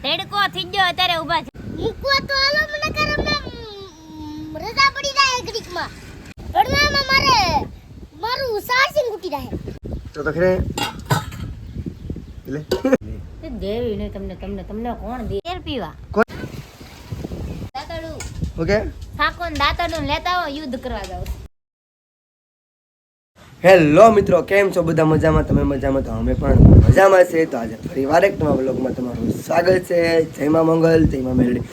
તેડકો થઈ ગયો અત્યારે ઊભા છે. મૂકવા તો હાલો મને કરમ રજા પડી જાય ઘડીકમાં. રડવામાં મારું સારસિંગ ઉઠી જાય. તો ખરે લે તે દેવી ને તમને કોણ દે તેલ પીવા દાતડું ઓકે ફાકોન દાતડું લેતા આવો યુદ્ધ કરવા જાવ. હેલો મિત્રો, કેમ છો બધા? મજામાં? તમે મજામાં? તો અમે પણ મજામાં છે. તો આજે ફરી વાર એક નવા વ્લોગમાં તમારું સ્વાગત છે. જય માં મંગલ, જય માં મેલડી.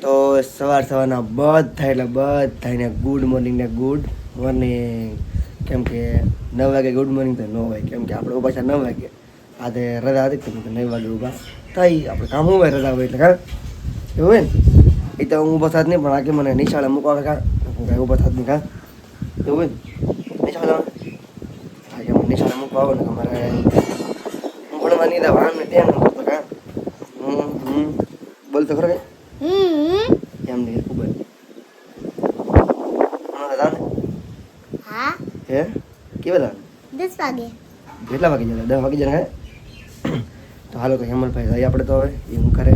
તો સવારના બધાને ગુડ મોર્નિંગ ને ગુડ મોર્નિંગ. કેમ કે 9 વાગે ગુડ મોર્નિંગ તો ન હોય, કેમ કે આપણે પાછા 9 વાગે આજે રજા હતી તો 9 વાગે ઊભા થઈ. આપણે કામ હોય રજા હોય એટલે કાં એવું હોય ને. એ તો હું ઊભો થાત નહીં, પણ આગે મને નિશાળે મૂકવા કાં કાંઈ ઊભો થાત નહીં કાં એવું હોય ને. નિશાળે મૂકવા આવો ને અમારે હું ભણવા નહીં દઉં આમને તેમ કાં બોલતો ખરો કે એમ નહીં ખૂબ જ ને હા હે કેવા દાન 10 વાગે. કેટલા વાગે જતા? 10 વાગે જતા. તો હાલો તો હેમલભાઈ જાય આપણે. તો હવે એ હું કરે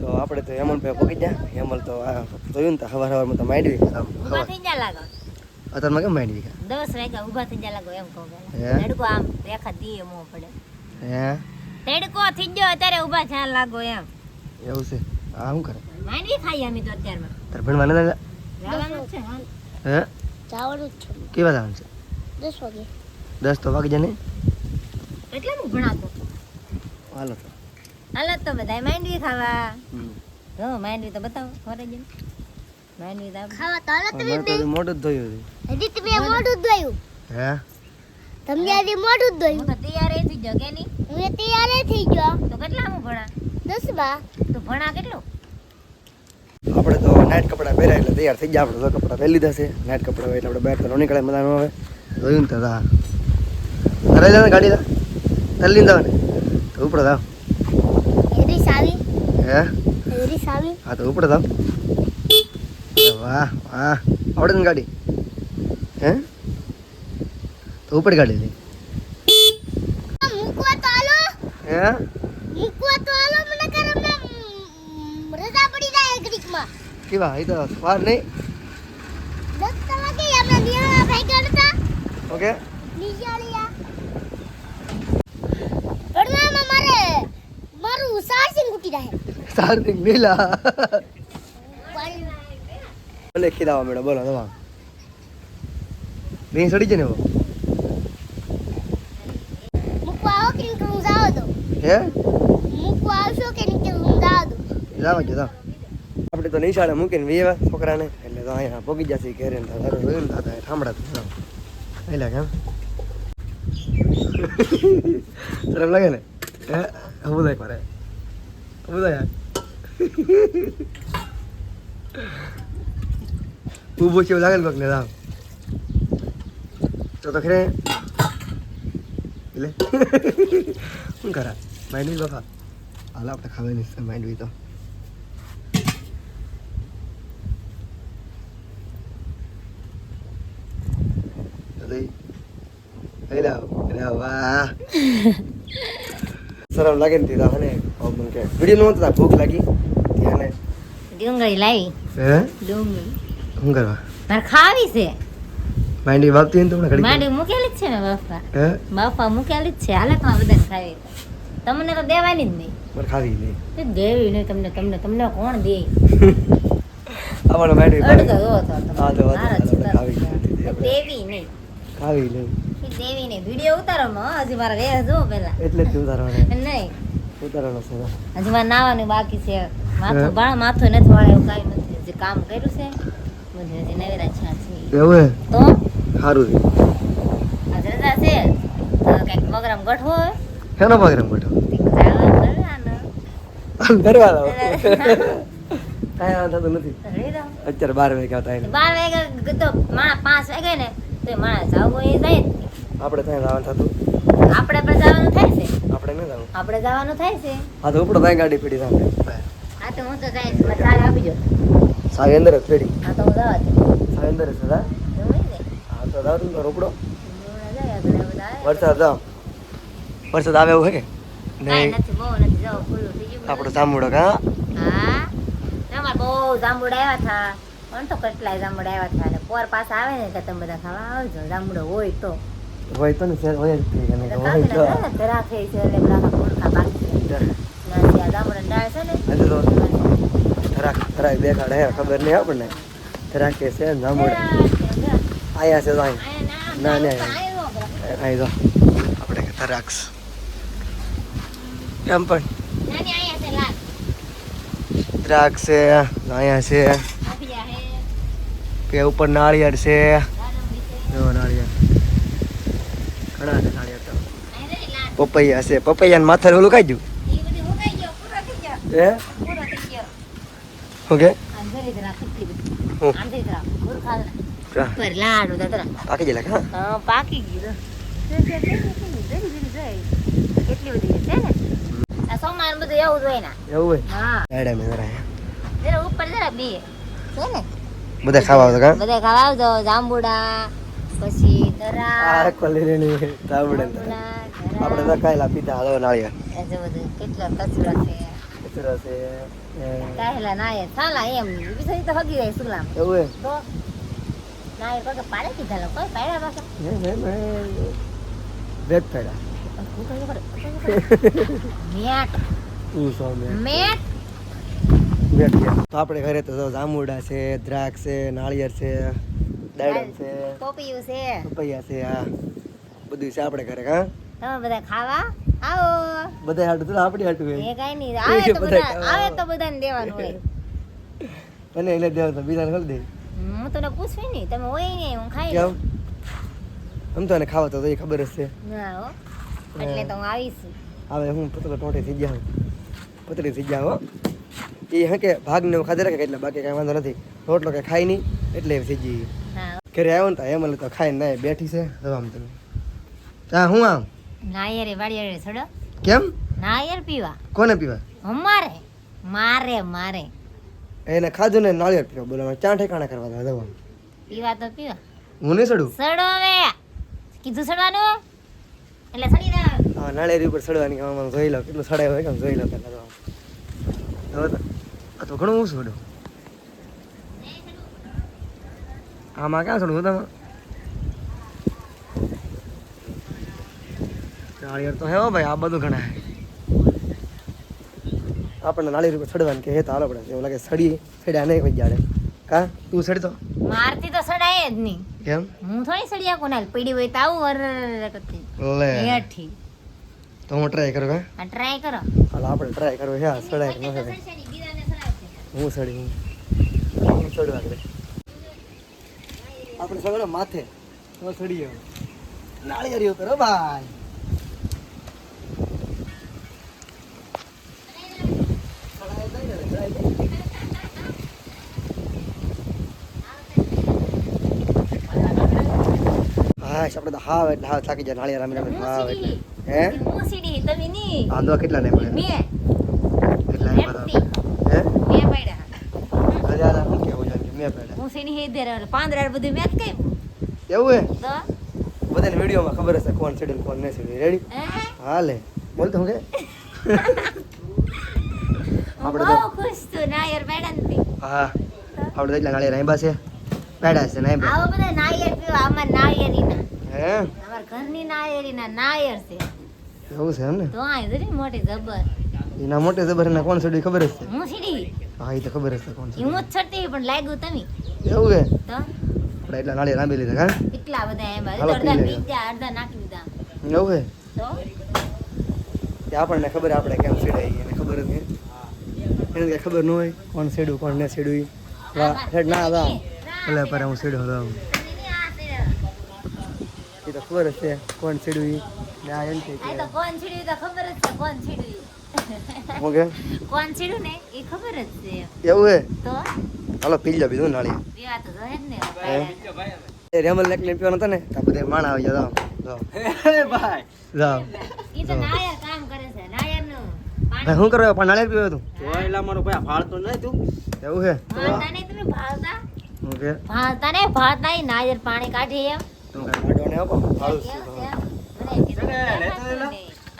તો આપણે તો હેમલભાઈ પગી ગયા. હેમલ તો આ જોયું ને તો સવારમાં તો માંડવી ઊભા થઈ જા લાગો. અત્યારમાં કેમ માંડવી 10 વાગ્યા ઊભા થઈ જા લાગો એમ કહું. હે? તેડકો આમ રેખા દીએ મો પડે. હે તેડકો થઈ ગયો અત્યારે ઊભા થા લાગો એમ. એવું છે? આ શું કરે? માંડવી ખાઈ અમે તો અત્યારમાં. તારે ભણવા નથી જવાનું છે હાલ. હે જવાનું છે કેવા જવાનું છે? 10 વાગે. 10 તો વાગી જાય ને. એટલે હું ભણાતો હાલો તો હાલ તો બધાય માંડવી ખાવા. હમ. જો માંડવી તો બતાવો ઘરે જઈને. માંડવી તો ખાવા તો હાલો તમે મેં તો હજી મોઢું જ ધોયું હતું. હજી તમે મોઢું જ ધોયું. હે તમને હજી મોઢું જ હું ધોયું. તો તૈયાર થઈ ગયો કે નહીં? હું તૈયાર થઈ ગયો. તો કેટલા હું ભણા? 10 માં. તો ભણા કેટલું? આપણે તો નાઇટ કપડાં પહેર્યા એટલે તૈયાર થઈ ગયા. આપણે તો કપડાં પહેરી લીધા છે. નાઇટ કપડાં હોય એટલે આપણે બહાર તો ન નીકળે, મજા ન આવે. જોયું ને તો તારે જાય ગાડી તારે લઈને જવા ને તો ઉપડે જાવ. એરી સાવી. હે એરી સાવી. હા તો ઉપડે જાવ. વાહ વાહ આવડે ને ગાડી? હે તો ઉપડ ગાડી લઈ. મૂકવા તો હાલો. હે મૂકવા તો હાલો મને કરમ રજા પડી જાય ઘડીકમાં. કેવા એ તો વાર નહીં. 10 વાગે આપણે નિયાળા ભાઈ કરતા ઓકે નિશાળિયા. રડવામાં મારું સારસિંગ ઉઠી જાય. સારથી મેલા મને ખીદાવા મેળો. બોલો દવા નહીં સડી જાય ને મૂકવા આવો કે હું જાવ દો. હે મૂકવા આવશો કે હું જાવ દો. જવા જો જાવ. આપણે તો નિશાળે મૂકીને વેવા છોકરાને એટલે તો અહીંયા પોગી જશે ઘેરે ને તારે જોયું ને તારે ઠામડા એટલે કેમ સરમ લાગે ને? હે બધા કરે બધા ઊભો છે એવું લાગે ને પગને રામ તો ખરે એટલે શું કરા માંડવી બાપા હાલ આપણે ખાવાની છે માંડવી તો વાહ સરમ લાગે ને તીધા હને વિડીયો નો હતા ભૂખ લાગી ત્યાં ડુંગળી લાવી. હે ડુંગળી શું કરવા મારે ખાવી છે. માંડી વાપતી ને તમને ઘડી માંડવી મૂકેલી જ છે ને બાપા. હે બાપા મૂકેલી જ છે. હાલે તો બધાને ખાવી. તમને તો દેવાની જ નહીં. મારે ખાવી નહીં. તે દેવી નહીં તમને કોણ દે? અમારે માંડી અડધો એવો હતો તમારો. હા તો મારા જ હતા. ખાવી નથી આપણે દેવી નહીં. ખાવી નહીં ઈ દેવી નહીં. વિડીયો ઉતારો હજી મારે વેહ જો પેલા એટલે જ ઉતારવાના નહીં. ઉતારવાનો છે હજી મારે નાવાનું બાકી છે. માથું નથી વાળે એવું કાંઈ નથી. હજી કામ કર્યું છે. બધું હજી નવેરા છે. એવું હે તો સારું છે. આજ રજા છે તો કંઈક પ્રોગ્રામ ગોઠવો હોય. શેનો પ્રોગ્રામ ગોઠવો? કરવાનો. કરવાનો કાંઈ વાંધો થતું નથી. રહી રહો. અત્યારે 12 વાગ્યા હતા એને 12 વાગે તો માણા 5 વાગે ને તો માણા જાવ એ જાય જ નહીં. આપણે ત્યાં જવાનું થતું આપણે પણ જવાનું થાય છે. આપણે ન જવું. આપણે જવાનું થાય છે. હા તો ઉપડો ત્યાં ગાડી પડી સામે આ તો હું તો જાય છે. ચાલ આપી જો. સાવી અંદર જ પડી આ તો હું જવા દે. સાવી અંદર જ હતા. જવાય ને. હા તો જાવ તું તો રોકડો હમણાં જાય આગળ બધા આવે. વરસાદ જાવ વરસાદ આવે એવું હે કે કાંઈ નહીં? નથી બહુ નથી જાવ ખુલ્લું થઈ ગયું. આપણો જાંબુડો કા હા અમાર બહુ જાંબુડા આવ્યા હતા પણ તો કેટલાય જાંબુડા આવ્યા હતા અને પોર પાસે આવે ને કે તમે બધા ખાવા આવજો જાંબુડો હોય તો હોય તો ને શેર હોય જ તે અને હોય તો ધરાખે છે એટલે બધા મોરખા બાકી છે ના ત્યાં જાંબુડા ડાળ છે ને આજે તો થરાક દેખાડે હે ખબર નહીં આપણને થરાક કે છે જાંબુડા આયા છે તો ના ના આઈ જો આપણે કે થરાક્સ કેમ પણ દ્રાક્ષ છે અહીંયા છે કે ઉપર નાળિયેર છે જો નાળિયેર ઘણા છે નાળિયેર તો પપૈયા છે પપૈયાને માથે ઓલું કાઢી દઉં હે ઓકે પાકી ગયેલા હા પાકી ગયું કેટલી બધી છે ને આ સોમવાર બધું એવું જ હોય ને એવું હોય હા ડાડા મે જરા જરા ઉપર જરા બે છે ને બધા ખાવા આવતો કા બધા ખાવા આવજો જાંબુડા પછી દરા આ કોલેરીની તાવડે આપણે તો કાયલા પીતા હાલો નાળિયેર એ જો બધું કેટલા કચરા છે કચરા છે કાયલા નાય સાલા એમ બીજું તો હગી રહે સુલામ એવું હે તો નાય કોઈ પાડે કીધા લોકો કોઈ પાડ્યા પાછા વેત પેડા મેટ તું સો મેટ વેત તો આપણે ઘરે તો જાંબુડા છે દ્રાક્ષ છે નાળિયેર છે દાડમ છે પોપિયું છે પપૈયા છે આ બધું છે આપણે ઘરે હા તમે બધા ખાવા આવો બધા હાટું તો આપણી હાટું એ હોય કાઈ નહીં આવે તો બધાને દેવાનું હોય અને એને દેવા તો બીજાને કરી દે હું તને પૂછવી નહીં તમે હોય નહીં હું ખાઈ કેમ લઉં. આમ તો એને ખાવા તો એ ખબર જ છે ના હો એટલે તો હું આવીશ હવે હું પતળો ટોટે થઈ ગયા પતળી થઈ ગયા હો એ હે કે ભાગને એવું ખાધે રાખે એટલે બાકી કાંઈ વાંધો નથી રોટલો કે ખાય નહીં એટલે એ થઈ જઈએ હા ઘરે આવ્યો ને તો એમ તો ખાઈને ના બેઠી છે તો આમ તમે હા હું આમ નાયરે વાડિયારે છોડો કેમ નાયર પીવા કોને પીવા અમારે મારે મારે એને ખાધું ને નાળિયેર પીવા બોલો ચા ઠેકાણા કરવા દવા દવા પીવા તો પીવા હું નહીં સડું સડો હવે કીધું સડવાનું એટલે સડી દે હા નાળિયેર ઉપર સડવાની આમ જોઈ લો કેટલું સડાય હોય કે જોઈ લો પહેલાં તો આ તો ઘણું ઓછું સડું આમાં ક્યાં સડું તમે નાળિયેર તો હે હો ભાઈ આ બધું ઘણા હે આપણને નાળિયેર ઉપર સડવાનું કે હે તો હાલો પડે એવું લાગે સડ્યા નહીં કોઈ જાડે કા તું સડતો મારથી તો સડાય જ નહીં કેમ હું થોડી સડી આખું ના પડી હોય તો આવું અર કરતી લે હેઠી તો હું ટ્રાય કરું કા આ ટ્રાય કરો હાલ આપણે ટ્રાય કરવો હે આ સડાય કે ન સડાય હું સડી હું સડવા કરે આપણે સગળો માથે તો સડી ગયો નાળિયેર ઉપર હો ભાઈ હા આપણે તો હાવ એટલે હાવ થાકી જાય નાળિયેર આમીને હાવ એટલે હે હું સીડી તમે ની આંદો કેટલા ને મળે મે કેટલા ને બધા હે મે પડ્યા હજાર હું કેવું જાન કે મેં પેડા હું સીડી હે દે 15 બધું મેચ કઈ એવું હે તો બધાને વિડીયોમાં ખબર હશે કોણ સીડી કોણ નહીં સીડી રેડી હાલે બોલ તો હું કે આપણે તો બહુ ખુશ છું નાયર મેડમ હા આપણે તો એટલા નાળિયેર આંબા છે પેડા છે ને આવો બધા નાયર પીવા અમાર નાયરી ના હે અમાર ઘરની નાયરી ના નાયર છે એવું છે એમ ને તો આ જરી મોટી જબર એના મોટે જબર એના કોણ સીડી ખબર જ છે હું સીડી હા એ તો ખબર જ છે કોણ હું જ છડતી પણ લાગ્યું તમે એવું હે તો આપણે એટલા નાળિયેર આંબી લીધા હા કેટલા બધા એમાં હાલો, અડધા પી લેજો. પીજા અડધા નાખી દીધા એવું હે તો કે આપણને ખબર આપણે કેમ સીડાઈ એને ખબર જ નહીં એને કઈ ખબર ન હોય કોણ સીડું કોણ ન સીડું વાહ હેડ ના આવા એટલે પર હું સીડો હતો એ તો ખબર જ છે કોણ સીડું ઈ ને આ એમ કે આ તો કોણ છીડ્યું તો ખબર જ છે કોણ છીડ્યું હું કે કોણ છીડ્યું ને એ ખબર જ છે એવું હે તો હાલો પી લો બીજું નાળી પીવા તો જોઈએ જ ને એ રેમલ લેક ને પીવાનો હતો ને તો બધે માણા આવી જાવ ભાઈ જાવ ઈ તો નાયર કામ કરે છે નાયર નું ભાઈ શું કરવા પણ નાળિયેર પીવો તું જોયેલા મારો ભાઈ ફાળતો નહીં તું એવું હે ભાવતા નહીં તમે ભાવતા હું કે ભાવતા ને ભાવતા ઈ નાયર પાણી કાઢી એમ તું કઈ માડો ને આપો ફાળું છું તો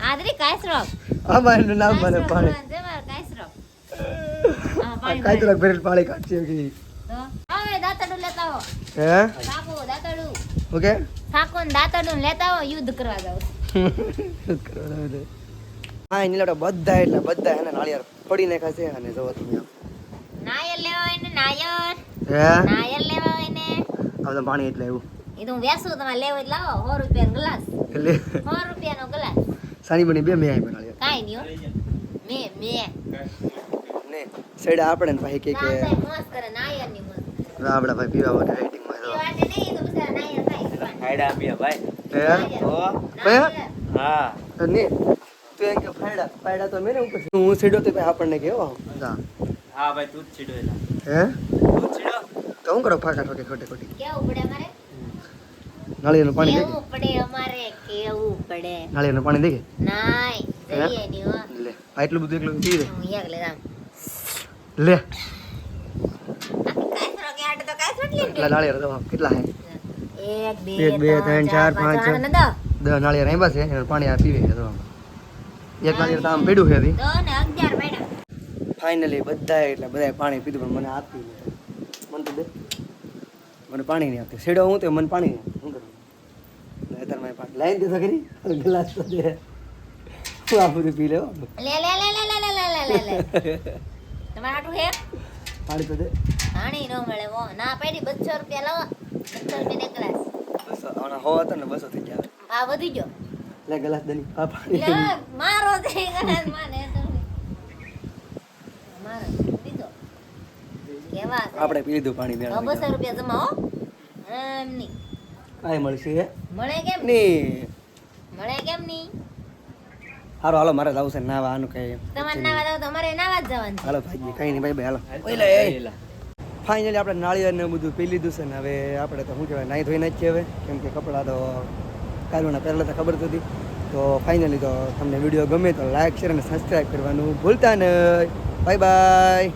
આદરી કાયસરો આ ભાઈ નું નામ મને પાણી કાયસરો પાણી કાંઈ તો ભરેલ પાણી કાઢશે કે તો હવે દાંતડું લેતા આવો હે સાકો દાંતડું ઓકે સાકો ને દાંતડું લેતા આવો યુદ્ધ કરવા જાવ હા નીલા બધા એટલે બધા એને નાળિયેર ફોડી નાખ્યા છે અને જોવો તમે આમ. નાયર લેવા હોય ને નાયર હે નાયર લેવા હોય ને આ તો પાણી એટલે એવું એ તો હું વેસું તમારે લેવો એટલે લાવો 100 રૂપિયાનો ગ્લાસ એટલે 100 રૂપિયાનો ગ્લાસ સાની બની બે મેં આવી નાળિયેર કાઈ નહીં હો મે ને સેડા આપણે ને ભાઈ કે ના સાહેબ મોસ કરે નાયર ની મોસ આપડા ભાઈ પીવા માટે વેઇટિંગ માં એ વાટે નહીં તો બિચારા નાયર થાય ખાયડા આપીએ ભાઈ હે નાયર. હા ને તું એમ કે ફાયડા તો મેને ઉપર હું સેડો તો ભાઈ આપણને કેવો હા હા ભાઈ તું જ છીડો એલા હે તું જ છીડો તો હું કરો ફાકા ઠોકે ખોટી કેવું પડે અમારે નાળિયેરનું પાણી દે કેવું પડે અમારે કેવું પડે નાળિયેરનું પાણી દે નાય જઈએ ની હો લે આ એટલું બધું એકલું પી દે હું એક લેતા લે કાઈ કરો કે આટે તો કાઈ છોટલી કેટલા નાળિયેર તો કેટલા હે 1 એક, બે, 2 ત્રણ, 3 ચાર, 4 5 પાંચ, 6 10 નાળિયેર અહીં બસ એનું પાણી આ પીવે તો એક નાળિયેર તો આમ પીડું છે હજી. તો ને 11 બેડા ફાઇનલી બધા એટલે બધા પાણી પીધું પણ મને આપી મને તો દે મને પાણી નહીં આપતું સેડો હું તો મને પાણી નહીં શું કરું અત્યારે મારે પાણી લાઈન દેતો કરી ગ્લાસ તો દે હું આ બધું પી લેવો લે તમારે આટલું હે પાણી તો દે પાણી ન મળે વો ના પડી 200 રૂપિયા લાવો 200 રૂપિયા એક ગ્લાસ બસો આના હો હતો ને 200 થઈ ગયા આ વધી ગયો લે ગ્લાસ દે આ પાણી લે મારો થઈ ગ્લાસ માને તો મારો દીધો કેવા છે? આપણે પી લીધું પાણી તો બે 200 રૂપિયા જમા હો એમ નહીં કાંઈ મળશે હે મળે કેમ નહીં મળે કેમ નહીં હારો હાલો મારે જવું છે નાવા આનું કઈ તમારે નાવા જાવ તો અમારે નાવા જ જવાનું છે. હાલો ભાઈ કઈ નહીં ભાઈ હાલો એલા ફાઇનલી આપણે નાળિયેર ને બધું પી લીધું છે ને હવે આપણે તો શું કહેવાય નાહી ધોઈ નાખીએ હવે કેમ કે કપડાં તો કાલના પહેલાં તો ખબર જ હતી તો ફાઇનલી તો તમને વિડીયો ગમે તો લાઈક શેર અને સબસ્ક્રાઈબ કરવાનું ભૂલતા નહીં બાય બાય